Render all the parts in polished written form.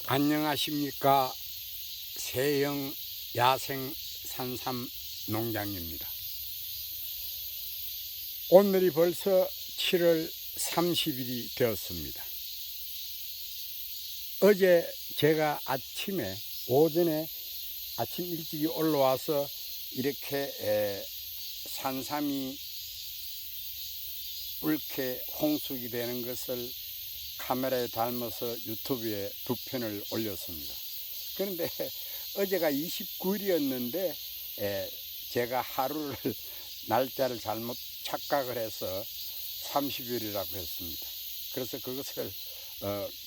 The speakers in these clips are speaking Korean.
안녕하십니까. 세영 야생 산삼 농장입니다. 오늘이 벌써 7월 30일이 되었습니다. 어제 제가 오전에 아침 일찍이 올라와서 이렇게 산삼이 붉게 홍숙이 되는 것을 카메라에 담아서 유튜브에 2편을 올렸습니다. 그런데 어제가 29일이었는데 제가 하루를 날짜를 잘못 착각을 해서 30일이라고 했습니다. 그래서 그것을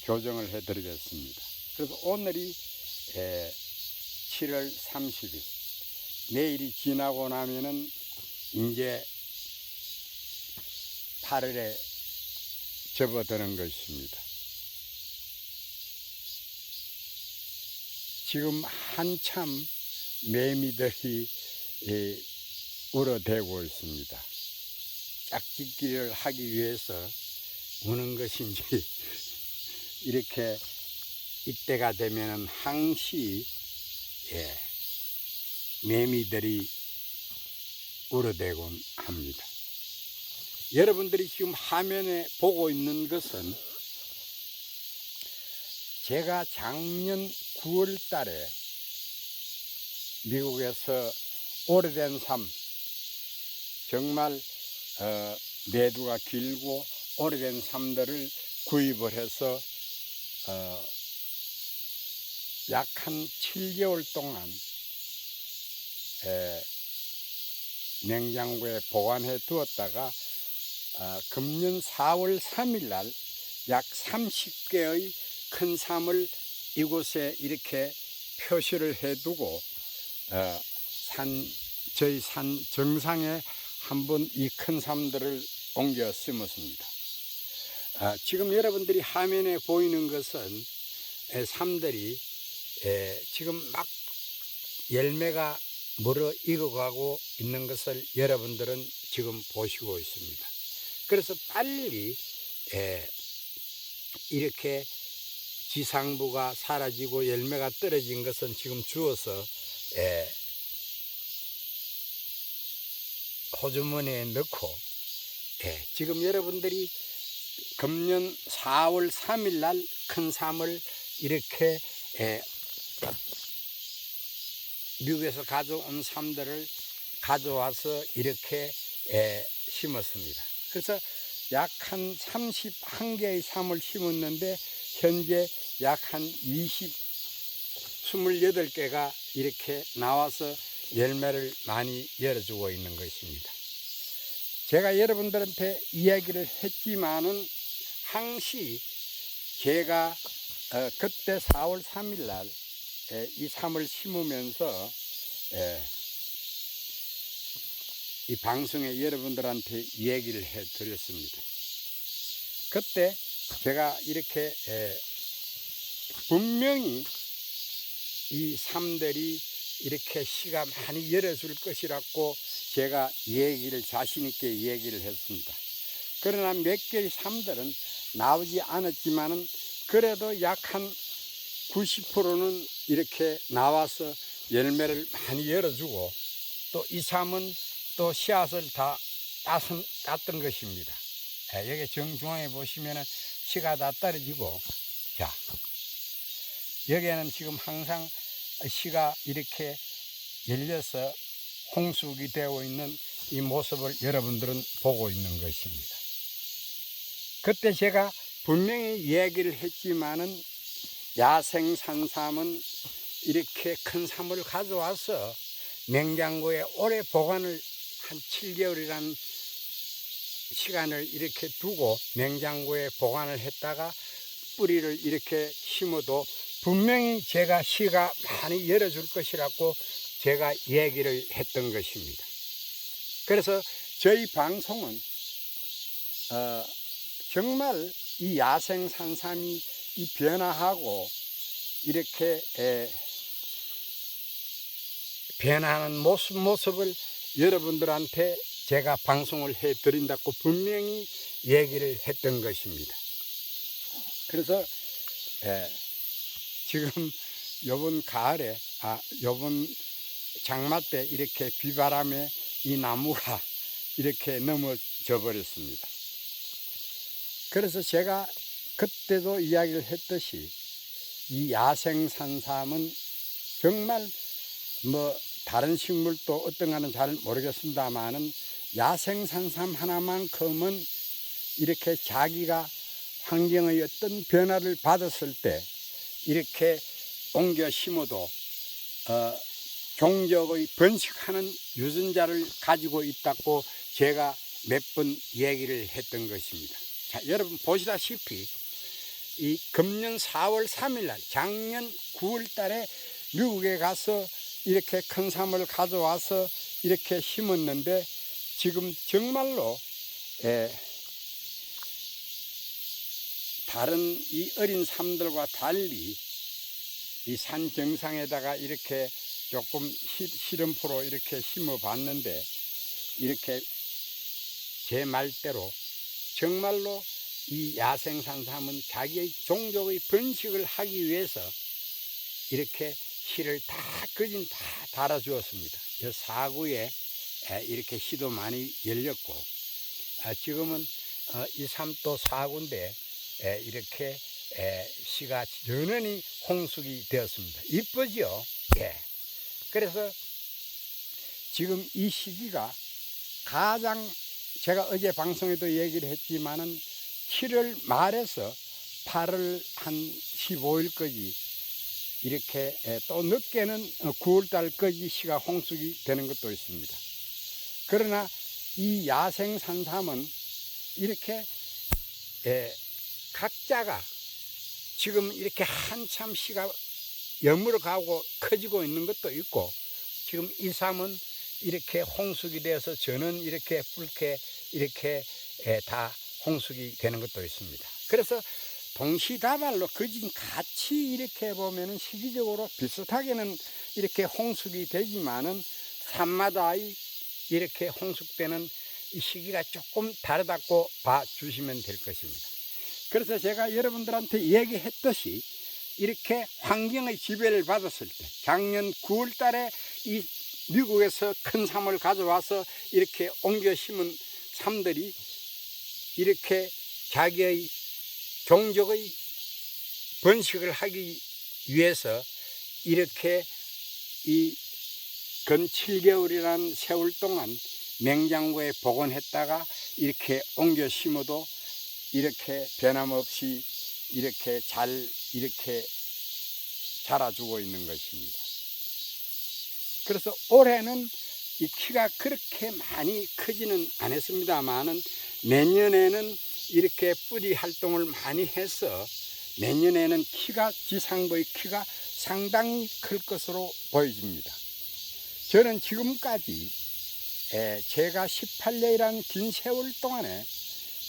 교정을 해 드리겠습니다. 그래서 오늘이 7월 30일, 내일이 지나고 나면은 이제 8월에 접어드는 것입니다. 지금 한참 매미들이 울어대고 있습니다. 짝짓기를 하기 위해서 우는 것인지 이렇게 이때가 되면 항시 매미들이 울어대곤 합니다. 여러분들이 지금 화면에 보고 있는 것은 제가 작년 9월 달에 미국에서 오래된 삶, 정말 내두가 길고 오래된 삶들을 구입을 해서 약 한 7개월 동안 냉장고에 보관해 두었다가 금년 4월 3일 날 약 30개의 큰 삶을 이곳에 이렇게 표시를 해두고 저희 산 정상에 한번 이 큰 삶들을 옮겨 심었습니다. 지금 여러분들이 화면에 보이는 것은 삶들이 지금 막 열매가 물어 익어가고 있는 것을 여러분들은 지금 보시고 있습니다. 그래서 빨리 이렇게 지상부가 사라지고 열매가 떨어진 것은 지금 주워서 호주머니에 넣고 지금 여러분들이 금년 4월 3일 날 큰 삶을 이렇게 미국에서 가져온 삶들을 가져와서 이렇게 심었습니다. 그래서 약 한 31개의 삶을 심었는데 현재 약 한 28개가 이렇게 나와서 열매를 많이 열어주고 있는 것입니다. 제가 여러분들한테 이야기를 했지만은 항시 제가 그때 4월 3일 날 이 삶을 심으면서 이 방송에 여러분들한테 얘기를 해 드렸습니다. 그때 제가 이렇게 분명히 이 삶들이 이렇게 씨가 많이 열어줄 것이라고 제가 자신 있게 얘기를 했습니다. 그러나 몇 개의 삶들은 나오지 않았지만은 그래도 약 한 90%는 이렇게 나와서 열매를 많이 열어주고 또 이 삶은 또 씨앗을 다 땄던 것입니다. 여기 정중앙에 보시면은 씨가 다 떨어지고, 자, 여기에는 지금 항상 씨가 이렇게 열려서 홍숙이 되어 있는 이 모습을 여러분들은 보고 있는 것입니다. 그때 제가 분명히 얘기를 했지만은 야생 산삼은 이렇게 큰 삶을 가져와서 냉장고에 오래 보관을 한 7개월이라는 시간을 이렇게 두고 냉장고에 보관을 했다가 뿌리를 이렇게 심어도 분명히 제가 씨가 많이 열어줄 것이라고 제가 얘기를 했던 것입니다. 그래서 저희 방송은 정말 이 야생 산삼이 이 변화하고 이렇게 변하는 모습을 여러분들한테 제가 방송을 해 드린다고 분명히 얘기를 했던 것입니다. 그래서 지금 요번 가을에 요번 장마 때 이렇게 비바람에 이 나무가 이렇게 넘어져 버렸습니다. 그래서 제가 그때도 이야기를 했듯이 이 야생산삼은 정말 뭐 다른 식물도 어떤가는 잘 모르겠습니다만은 야생산삼 하나만큼은 이렇게 자기가 환경의 어떤 변화를 받았을 때 이렇게 옮겨 심어도 종적의 번식하는 유전자를 가지고 있다고 제가 몇 번 얘기를 했던 것입니다. 자, 여러분 보시다시피 이 금년 4월 3일 날 작년 9월 달에 미국에 가서 이렇게 큰 삼을 가져와서 이렇게 심었는데 지금 정말로 다른 이 어린 삼들과 달리 이 산 정상에다가 이렇게 조금 시름포로 이렇게 심어 봤는데 이렇게 제 말대로 정말로 이 야생산삼은 자기의 종족의 번식을 하기 위해서 이렇게 씨를 다 거진 다 달아주었습니다. 이 사구에 이렇게 씨도 많이 열렸고 지금은 이 삼도 사구인데 이렇게 씨가 전원이 홍숙이 되었습니다. 이쁘죠? 예. 그래서 지금 이 시기가 가장 제가 어제 방송에도 얘기를 했지만은 7월 말에서 8월 한 15일까지 이렇게 또 늦게는 9월달까지 씨가 홍숙이 되는 것도 있습니다. 그러나 이 야생산삼은 이렇게 각자가 지금 이렇게 한참 씨가 여물어 가고 커지고 있는 것도 있고 지금 이 삼은 이렇게 홍숙이 되어서 저는 이렇게 붉게 이렇게 다 홍숙이 되는 것도 있습니다. 그래서 동시다발로 거진 같이 이렇게 보면은 시기적으로 비슷하게는 이렇게 홍숙이 되지만은 산마다 이렇게 홍숙되는 이 시기가 조금 다르다고 봐주시면 될 것입니다. 그래서 제가 여러분들한테 얘기했듯이 이렇게 환경의 지배를 받았을 때 작년 9월 달에 이 미국에서 큰 삼을 가져와서 이렇게 옮겨 심은 삼들이 이렇게 자기의 종족의 번식을 하기 위해서 이렇게 이 근 7개월이라는 세월 동안 냉장고에 보관했다가 이렇게 옮겨 심어도 이렇게 변함없이 이렇게 잘 이렇게 자라주고 있는 것입니다. 그래서 올해는 이 키가 그렇게 많이 크지는 않았습니다만은 내년에는 이렇게 뿌리 활동을 많이 해서 내년에는 키가 지상부의 키가 상당히 클 것으로 보여집니다. 저는 지금까지 제가 18년이라는 긴 세월 동안에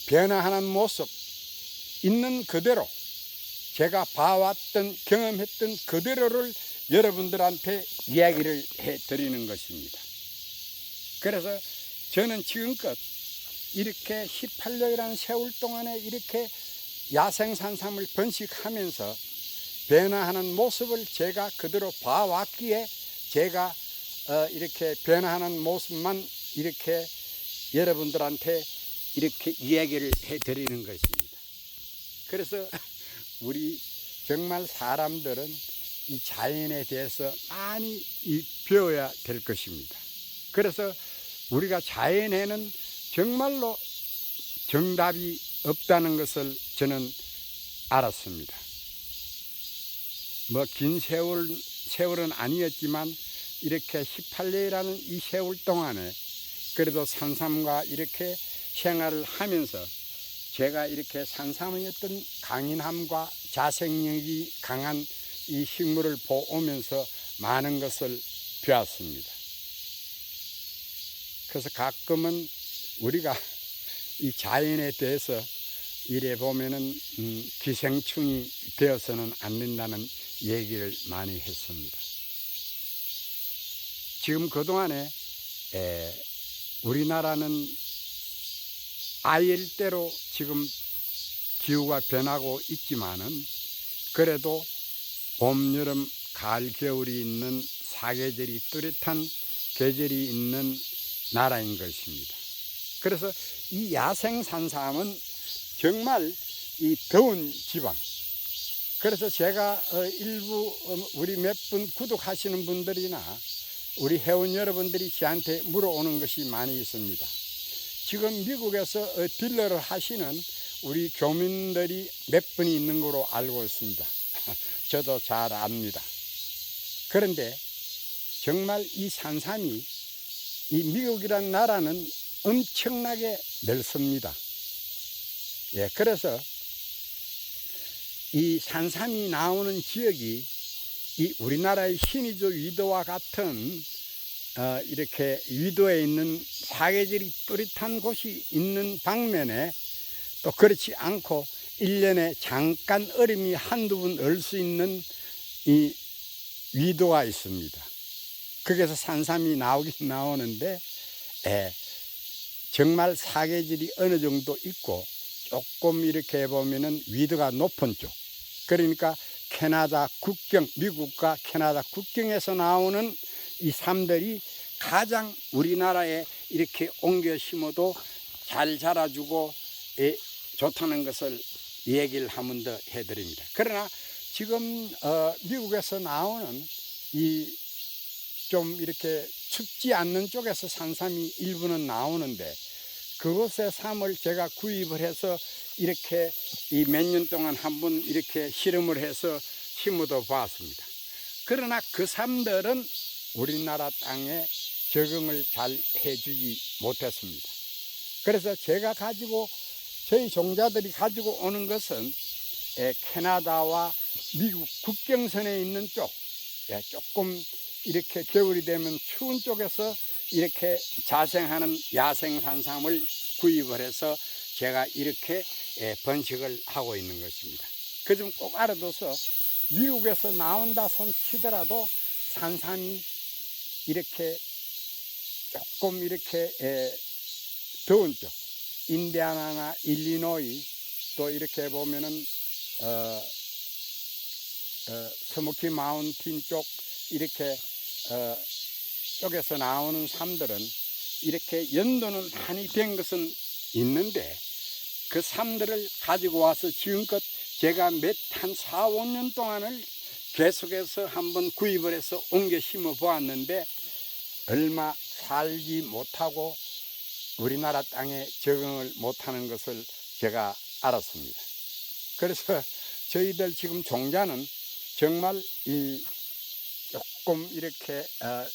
변화하는 모습 있는 그대로 제가 봐왔던 경험했던 그대로를 여러분들한테 이야기를 해드리는 것입니다. 그래서 저는 지금껏 이렇게 18년이라는 세월 동안에 이렇게 야생산삼을 번식하면서 변화하는 모습을 제가 그대로 봐왔기에 제가 이렇게 변화하는 모습만 이렇게 여러분들한테 이렇게 이야기를 해드리는 것입니다. 그래서 우리 정말 사람들은 이 자연에 대해서 많이 배워야 될 것입니다. 그래서 우리가 자연에는 정말로 정답이 없다는 것을 저는 알았습니다. 뭐 긴 세월은 아니었지만 이렇게 18년이라는 이 세월 동안에 그래도 산삼과 이렇게 생활을 하면서 제가 이렇게 산삼의 어떤 강인함과 자생력이 강한 이 식물을 보면서 많은 것을 배웠습니다. 그래서 가끔은 우리가 이 자연에 대해서 이래 보면은 기생충이 되어서는 안 된다는 얘기를 많이 했습니다. 지금 그동안에 우리나라는 아열대로 지금 기후가 변하고 있지만은 그래도 봄, 여름, 가을, 겨울이 있는 사계절이 뚜렷한 계절이 있는 나라인 것입니다. 그래서 이 야생 산삼은 정말 이 더운 지방, 그래서 제가 일부 우리 몇 분 구독하시는 분들이나 우리 회원 여러분들이 저한테 물어오는 것이 많이 있습니다. 지금 미국에서 딜러를 하시는 우리 교민들이 몇 분이 있는 거로 알고 있습니다. 저도 잘 압니다. 그런데 정말 이 산삼이, 이 미국이란 나라는 엄청나게 넓습니다. 예, 그래서 이 산삼이 나오는 지역이 이 우리나라의 신의주 위도와 같은 이렇게 위도에 있는 사계절이 뚜렷한 곳이 있는 방면에 또 그렇지 않고 1년에 잠깐 얼음이 한두 번 얼 수 있는 이 위도가 있습니다. 거기서 산삼이 나오긴 나오는데 정말 사계절이 어느 정도 있고 조금 이렇게 보면은 위도가 높은 쪽, 그러니까 캐나다 국경, 미국과 캐나다 국경에서 나오는 이 삶들이 가장 우리나라에 이렇게 옮겨 심어도 잘 자라주고 좋다는 것을 얘기를 한 번 더 해드립니다. 그러나 지금 미국에서 나오는 이 좀 이렇게 춥지 않는 쪽에서 산삼이 일부는 나오는데, 그곳의 삶을 제가 구입을 해서 이렇게 이 몇 년 동안 한번 이렇게 실험을 해서 심어도 봤습니다. 그러나 그 삶들은 우리나라 땅에 적응을 잘 해주지 못했습니다. 그래서 제가 가지고, 저희 종자들이 가지고 오는 것은 캐나다와 미국 국경선에 있는 쪽, 조금 이렇게 겨울이 되면 추운 쪽에서 이렇게 자생하는 야생 산삼을 구입을 해서 제가 이렇게 번식을 하고 있는 것입니다. 그 점 꼭 알아둬서 미국에서 나온다 손 치더라도 산삼이 이렇게 조금 이렇게 더운 쪽, 인디아나나 일리노이, 또 이렇게 보면은 스모키 마운틴 쪽 이렇게 쪽에서 나오는 삶들은 이렇게 연도는 많이 된 것은 있는데, 그 삶들을 가지고 와서 지금껏 제가 한 4, 5년 동안을 계속해서 한번 구입을 해서 옮겨 심어 보았는데 얼마 살지 못하고 우리나라 땅에 적응을 못하는 것을 제가 알았습니다. 그래서 저희들 지금 종자는 정말 이 조금 이렇게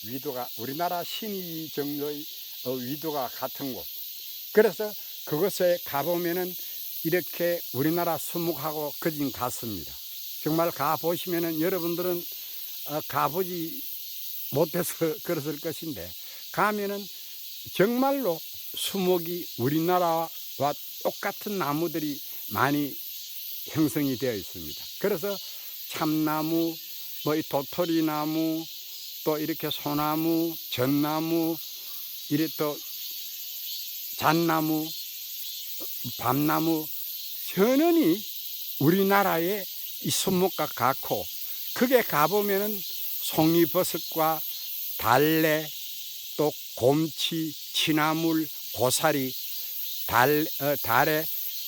위도가 우리나라 신의 정도의 위도가 같은 곳, 그래서 그곳에 가보면은 이렇게 우리나라 수목하고 거진 같습니다. 정말 가보시면은 여러분들은 가보지 못해서 그랬을 것인데, 가면은 정말로 수목이 우리나라와 똑같은 나무들이 많이 형성이 되어 있습니다. 그래서 참나무, 뭐 이 도토리나무, 또 이렇게 소나무, 전나무, 이래 또 잣나무, 밤나무, 전원이 우리나라의 이 수목과 같고, 거기에 가보면은 송이버섯과 달래, 또 곰치, 취나물, 고사리, 달에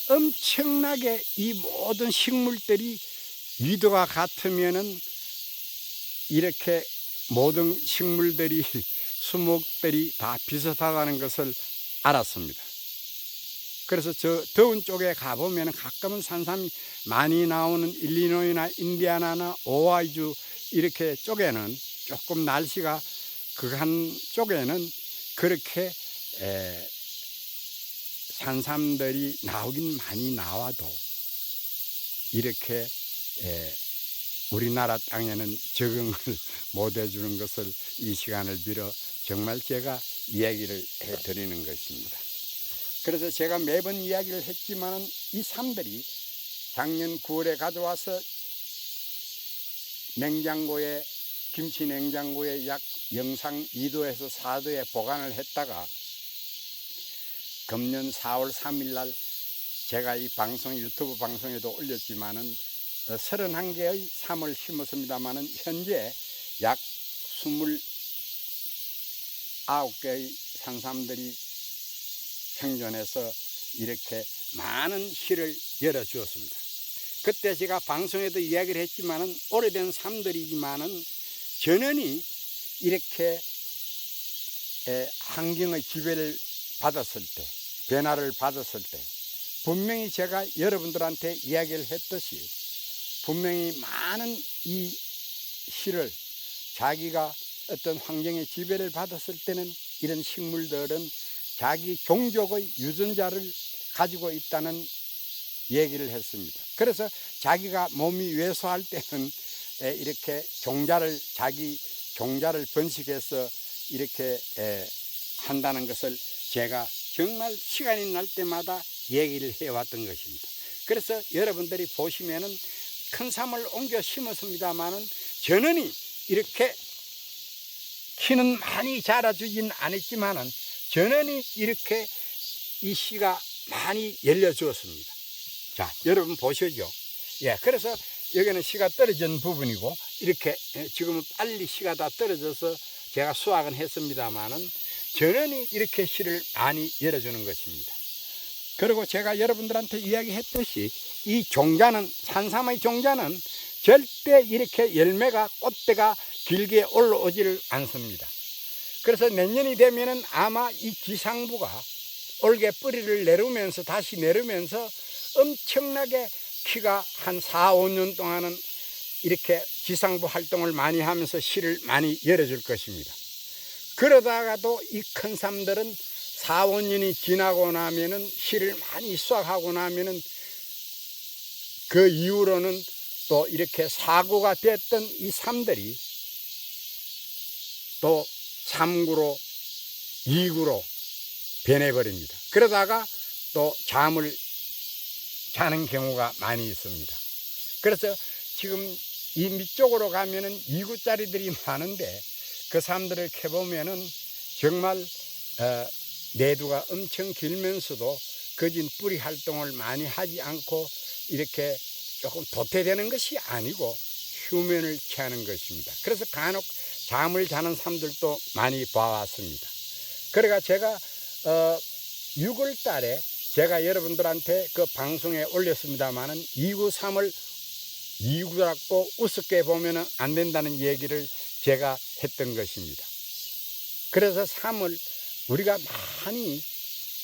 엄청나게 이 모든 식물들이 위도가 같으면은 이렇게 모든 식물들이 수목들이 다 비슷하다는 것을 알았습니다. 그래서 저 더운 쪽에 가보면 가끔은 산삼이 많이 나오는 일리노이나 인디아나나 오하이주 이렇게 쪽에는 조금 날씨가 극한 쪽에는 그렇게 산삼들이 나오긴 많이 나와도 이렇게 우리나라 땅에는 적응을 못 해주는 것을 이 시간을 빌어 정말 제가 이야기를 해드리는 것입니다. 그래서 제가 매번 이야기를 했지만은 이 삶들이 작년 9월에 가져와서 냉장고에, 김치 냉장고에 약 영상 2도에서 4도에 보관을 했다가 금년 4월 3일 날 제가 이 방송, 유튜브 방송에도 올렸지만은 31개의 삶을 심었습니다마는 현재 약 29개의 산삼들이 생존해서 이렇게 많은 씨를 열어주었습니다. 그때 제가 방송에도 이야기를 했지만은 오래된 삶들이지만은 전원이 이렇게 환경의 지배를 받았을 때, 변화를 받았을 때, 분명히 제가 여러분들한테 이야기를 했듯이 분명히 많은 이 씨를 자기가 어떤 환경의 지배를 받았을 때는 이런 식물들은 자기 종족의 유전자를 가지고 있다는 얘기를 했습니다. 그래서 자기가 몸이 왜소할 때는 이렇게 자기 종자를 번식해서 이렇게 한다는 것을 제가 정말 시간이 날 때마다 얘기를 해왔던 것입니다. 그래서 여러분들이 보시면은 큰 삶을 옮겨 심었습니다만은 전원이 이렇게 키는 많이 자라주진 않았지만은 전원이 이렇게 이 씨가 많이 열려주었습니다. 자, 여러분 보시죠. 예, 그래서 여기는 씨가 떨어진 부분이고 이렇게 지금은 빨리 씨가 다 떨어져서 제가 수확은 했습니다만은 전원이 이렇게 씨를 많이 열어주는 것입니다. 그리고 제가 여러분들한테 이야기했듯이 이 종자는, 산삼의 종자는 절대 이렇게 열매가, 꽃대가 길게 올라오지를 않습니다. 그래서 내년이 되면은 아마 이 지상부가 올게 뿌리를 내리면서 다시 내리면서 엄청나게 키가 한 4, 5년 동안은 이렇게 지상부 활동을 많이 하면서 씨를 많이 열어줄 것입니다. 그러다가도 이 큰 삶들은 4, 5년이 지나고 나면은 씨를 많이 수확하고 나면은 그 이후로는 또 이렇게 사고가 됐던 이 삶들이 또 3구로 2구로 변해버립니다. 그러다가 또 잠을 자는 경우가 많이 있습니다. 그래서 지금 이 밑쪽으로 가면은 2구짜리들이 많은데 그 사람들을 캐보면은 정말 내두가 엄청 길면서도 거진 뿌리 활동을 많이 하지 않고 이렇게 조금 도태되는 것이 아니고 휴면을 취하는 것입니다. 그래서 간혹 잠을 자는 사람들도 많이 봐왔습니다. 그러니까 제가 6월 달에 제가 여러분들한테 그 방송에 올렸습니다만은 2구 3을 2구라고 우습게 보면 안 된다는 얘기를 제가 했던 것입니다. 그래서 3을 우리가 많이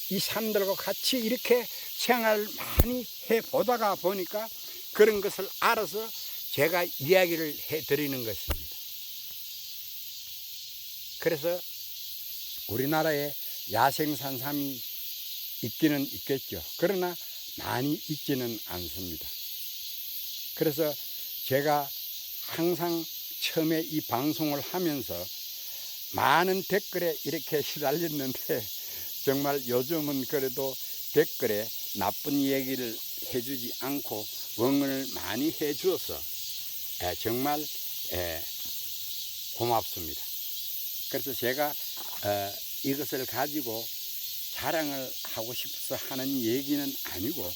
이 삶들과 같이 이렇게 생활을 많이 해보다가 보니까 그런 것을 알아서 제가 이야기를 해드리는 것입니다. 그래서 우리나라에 야생산삼이 있기는 있겠죠. 그러나 많이 있지는 않습니다. 그래서 제가 항상 처음에 이 방송을 하면서 많은 댓글에 이렇게 시달렸는데 정말 요즘은 그래도 댓글에 나쁜 얘기를 해주지 않고 응원을 많이 해주어서 정말 고맙습니다. 그래서 제가 이것을 가지고 자랑을 하고 싶어서 하는 얘기는 아니고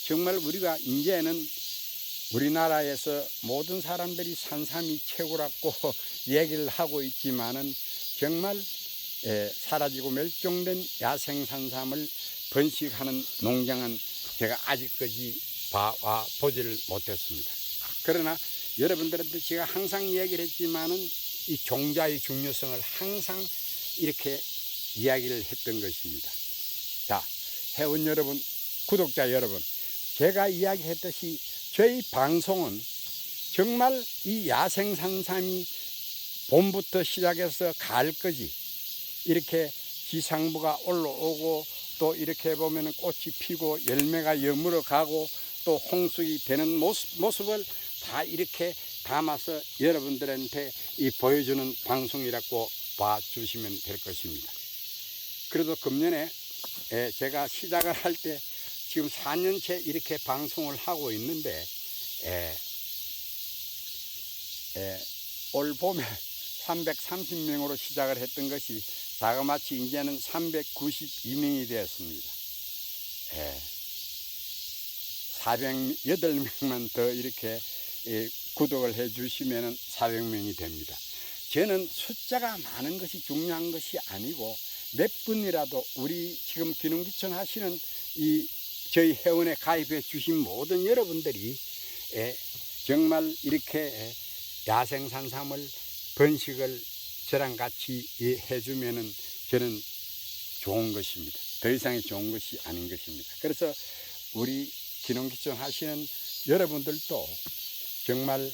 정말 우리가 이제는 우리나라에서 모든 사람들이 산삼이 최고라고 얘기를 하고 있지만은 정말 사라지고 멸종된 야생 산삼을 번식하는 농장은 제가 아직까지 봐와 보지를 못했습니다. 그러나 여러분들한테 제가 항상 이야기를 했지만은 이 종자의 중요성을 항상 이렇게 이야기를 했던 것입니다. 자, 회원 여러분, 구독자 여러분, 제가 이야기했듯이 저희 방송은 정말 이 야생산삼이 봄부터 시작해서 가을까지 이렇게 지상부가 올라오고 또 이렇게 보면 꽃이 피고 열매가 여물어 가고 또 홍숙이 되는 모습을 다 이렇게 담아서 여러분들한테 이 보여주는 방송이라고 봐주시면 될 것입니다. 그래도 금년에 제가 시작을 할 때 지금 4년째 이렇게 방송을 하고 있는데 올 봄에 330명으로 시작을 했던 것이 자그마치 이제는 392명이 되었습니다. 408명만 더 이렇게 구독을 해 주시면 400명이 됩니다. 저는 숫자가 많은 것이 중요한 것이 아니고 몇 분이라도 우리 지금 귀농귀촌 하시는 저희 회원에 가입해 주신 모든 여러분들이 정말 이렇게 야생산삼을 번식을 저랑 같이 해주면은 저는 좋은 것입니다. 더 이상이 좋은 것이 아닌 것입니다. 그래서 우리 귀농귀촌 하시는 여러분들도 정말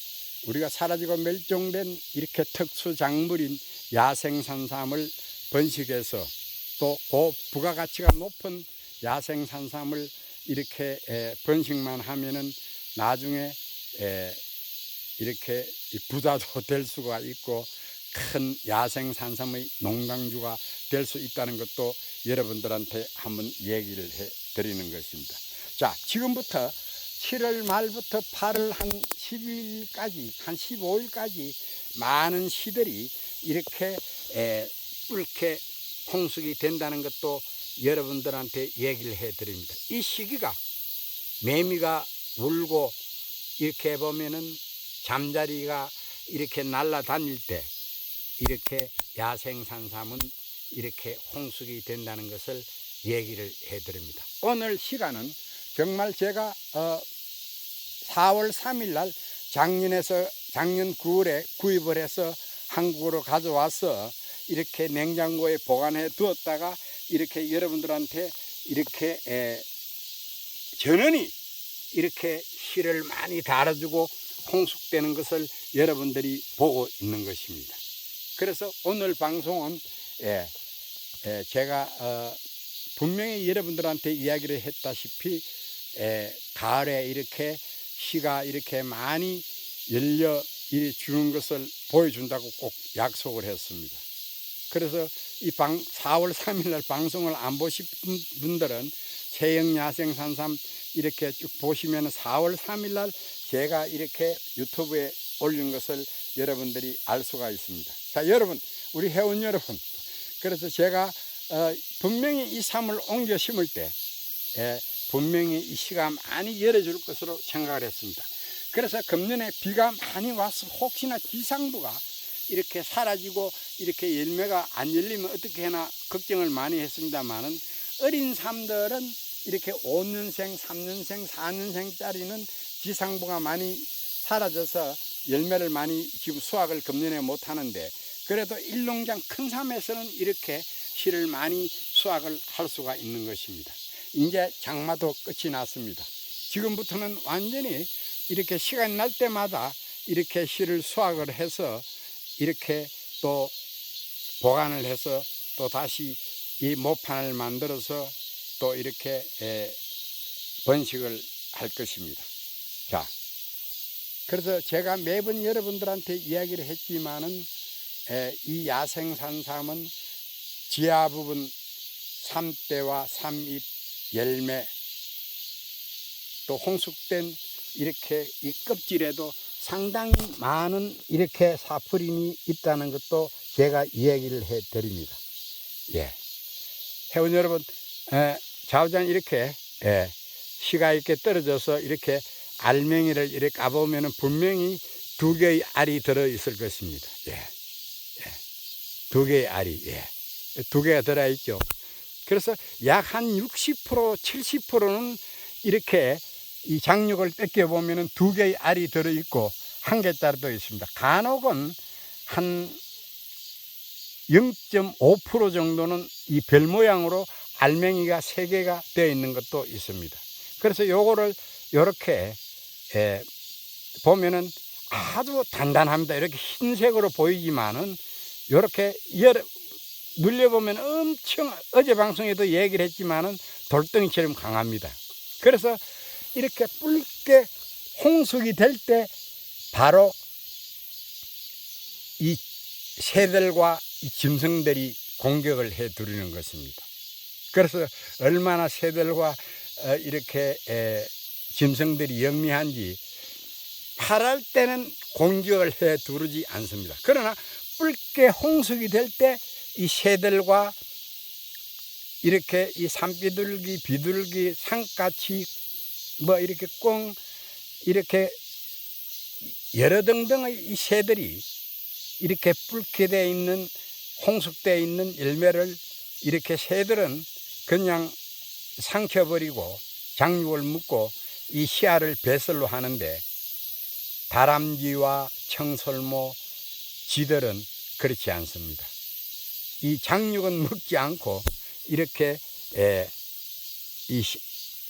우리가 사라지고 멸종된 이렇게 특수작물인 야생산삼을 번식해서 또 부가가치가 높은 야생산삼을 이렇게 번식만 하면은 나중에 이렇게 부자도 될 수가 있고 큰 야생산삼의 농장주가 될 수 있다는 것도 여러분들한테 한번 얘기를 해 드리는 것입니다. 자, 지금부터 7월 말부터 8월 한 12일까지, 한 15일까지 많은 시들이 이렇게 뿔게 홍숙이 된다는 것도 여러분들한테 얘기를 해 드립니다. 이 시기가 매미가 울고 이렇게 보면은 잠자리가 이렇게 날아다닐 때 이렇게 야생산삼은 이렇게 홍숙이 된다는 것을 얘기를 해 드립니다. 오늘 시간은 정말 제가 4월 3일 날 작년 9월에 구입을 해서 한국으로 가져와서 이렇게 냉장고에 보관해 두었다가 이렇게 여러분들한테 이렇게 전원이 이렇게 씨를 많이 달아주고 홍숙되는 것을 여러분들이 보고 있는 것입니다. 그래서 오늘 방송은 제가 분명히 여러분들한테 이야기를 했다시피 가을에 이렇게 씨가 이렇게 많이 열려 주는 것을 보여준다고 꼭 약속을 했습니다. 그래서 이 4월 3일 날 방송을 안 보신 분들은 세영 야생산삼 이렇게 쭉 보시면 4월 3일 날 제가 이렇게 유튜브에 올린 것을 여러분들이 알 수가 있습니다. 자, 여러분, 우리 회원 여러분, 그래서 제가 분명히 이 삶을 옮겨 심을 때 분명히 이 씨가 많이 열어줄 것으로 생각을 했습니다. 그래서 금년에 비가 많이 와서 혹시나 지상부가 이렇게 사라지고 이렇게 열매가 안 열리면 어떻게 하나 걱정을 많이 했습니다만은 어린 삶들은 이렇게 5년생, 3년생, 4년생짜리는 지상부가 많이 사라져서 열매를 많이 지금 수확을 금년에 못 하는데 그래도 일농장 큰 삶에서는 이렇게 씨를 많이 수확을 할 수가 있는 것입니다. 이제 장마도 끝이 났습니다. 지금부터는 완전히 이렇게 시간이 날 때마다 이렇게 씨를 수확을 해서 이렇게 또 보관을 해서 또 다시 이 모판을 만들어서 또 이렇게 번식을 할 것입니다. 자, 그래서 제가 매번 여러분들한테 이야기를 했지만은 이 야생산삼은 지하 부분 삼대와 삼잎 열매 또 홍숙된 이렇게 이 껍질에도 상당히 많은 이렇게 사프린이 있다는 것도 제가 이야기를 해 드립니다. 예. 회원 여러분, 좌우장 이렇게 씨가 이렇게 떨어져서 이렇게 알맹이를 이렇게 까보면 분명히 2개의 알이 들어 있을 것입니다. 예. 예. 2개의 알이, 2개가 들어 있죠. 그래서 약 한 60%, 70%는 이렇게 이 장육을 뺏겨 보면은 2개의 알이 들어 있고 1개짜리도 있습니다. 간혹은 한 0.5% 정도는 이 별 모양으로 알맹이가 3개가 되어 있는 것도 있습니다. 그래서 요거를 이렇게 보면은 아주 단단합니다. 이렇게 흰색으로 보이지만은 이렇게 눌려보면 엄청 어제 방송에도 얘기를 했지만은 돌덩이처럼 강합니다. 그래서 이렇게 붉게 홍숙이 될 때 바로 이 새들과 이 짐승들이 공격을 해 두르는 것입니다. 그래서 얼마나 새들과 이렇게 짐승들이 영리한지 8월 때는 공격을 해 두르지 않습니다. 그러나 붉게 홍숙이 될 때 이 새들과 이렇게 이 산비둘기, 비둘기, 산까치 뭐 이렇게 꽁 이렇게 여러 등등의 이 새들이 이렇게 붉게 되어 있는, 홍숙되어 있는 열매를 이렇게 새들은 그냥 삼켜버리고 장육을 묶고 이 씨알을 배설로 하는데, 다람쥐와 청설모, 쥐들은 그렇지 않습니다. 이 장육은 묶지 않고 이렇게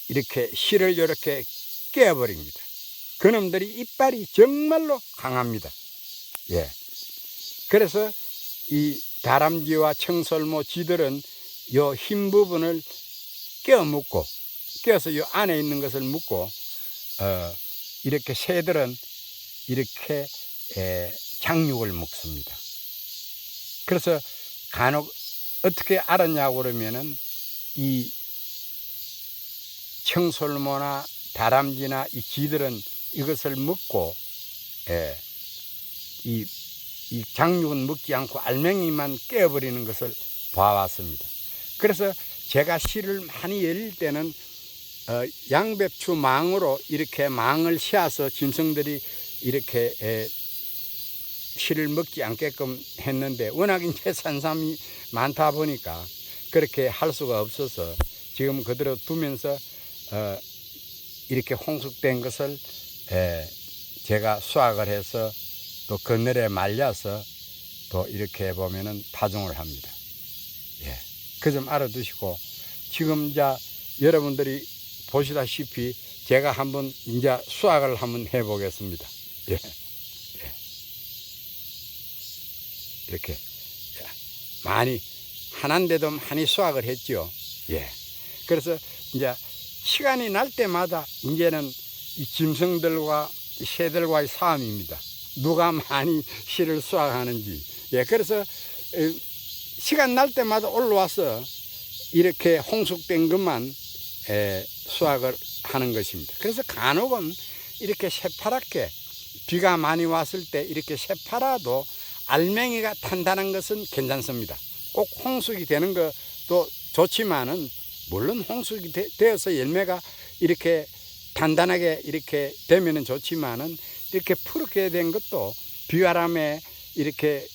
이렇게 씨를 이렇게 깨어버립니다. 그놈들이 이빨이 정말로 강합니다. 예. 그래서 이 다람쥐와 청설모, 쥐들은 요 흰 부분을 깨어서 요 안에 있는 것을 묶고, 이렇게 새들은 이렇게 장육을 먹습니다. 그래서 간혹 어떻게 알았냐고 그러면은 이 청설모나 다람쥐나 이 쥐들은 이것을 먹고 이 장육은 먹지 않고 알맹이만 깨어버리는 것을 봐왔습니다. 그래서 제가 씨를 많이 열릴 때는 양배추 망으로 이렇게 망을 씌워서 짐승들이 이렇게 씨를 먹지 않게끔 했는데, 워낙 이제 산삼이 많다 보니까 그렇게 할 수가 없어서 지금 그대로 두면서 이렇게 홍숙된 것을 제가 수확을 해서 또 그늘에 말려서 또 이렇게 보면은 파종을 합니다. 예. 그 점 알아두시고, 지금 이제 여러분들이 보시다시피 제가 한번 이제 수확을 한번 해 보겠습니다. 예. 예. 이렇게 많이, 하나인데도 많이 수확을 했죠. 예. 그래서 이제 시간이 날 때마다 이제는 이 짐승들과 이 새들과의 싸움입니다. 누가 많이 씨를 수확하는지. 예. 그래서 시간 날 때마다 올라와서 이렇게 홍숙된 것만 수확을 하는 것입니다. 그래서 간혹은 이렇게 새파랗게 비가 많이 왔을 때 이렇게 새파라도 알맹이가 단단한 것은 괜찮습니다. 꼭 홍숙이 되는 것도 좋지만은, 물론 홍숙이 되어서 열매가 이렇게 단단하게 이렇게 되면은 좋지만은, 이렇게 푸르게 된 것도 비바람에 이렇게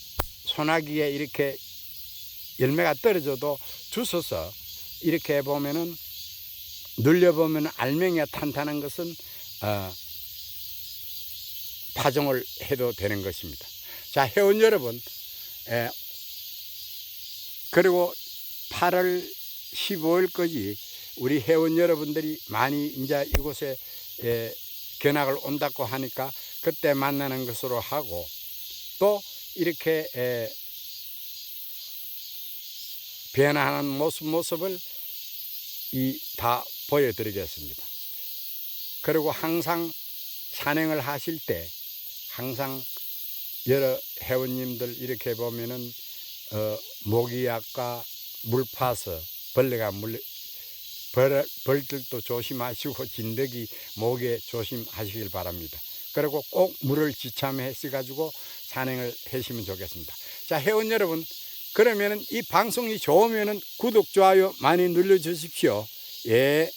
소나기에 이렇게 열매가 떨어져도 주워서 이렇게 보면은, 눌려보면 알맹이가 탄탄한 것은 파종을 해도 되는 것입니다. 자, 회원 여러분, 그리고 8월 15일까지 우리 회원 여러분들이 많이 이제 이곳에 견학을 온다고 하니까 그때 만나는 것으로 하고, 또 이렇게 변화하는 모습을 다 보여드리겠습니다. 그리고 항상 산행을 하실 때 항상 여러 회원님들 이렇게 보면은 모기약과 물파서, 벌들도 조심하시고 진드기, 모기에 조심하시길 바랍니다. 그리고 꼭 물을 지참해 가지고 산행을 하시면 좋겠습니다. 자, 회원 여러분, 그러면은 이 방송이 좋으면은 구독, 좋아요 많이 눌러 주십시오. 예.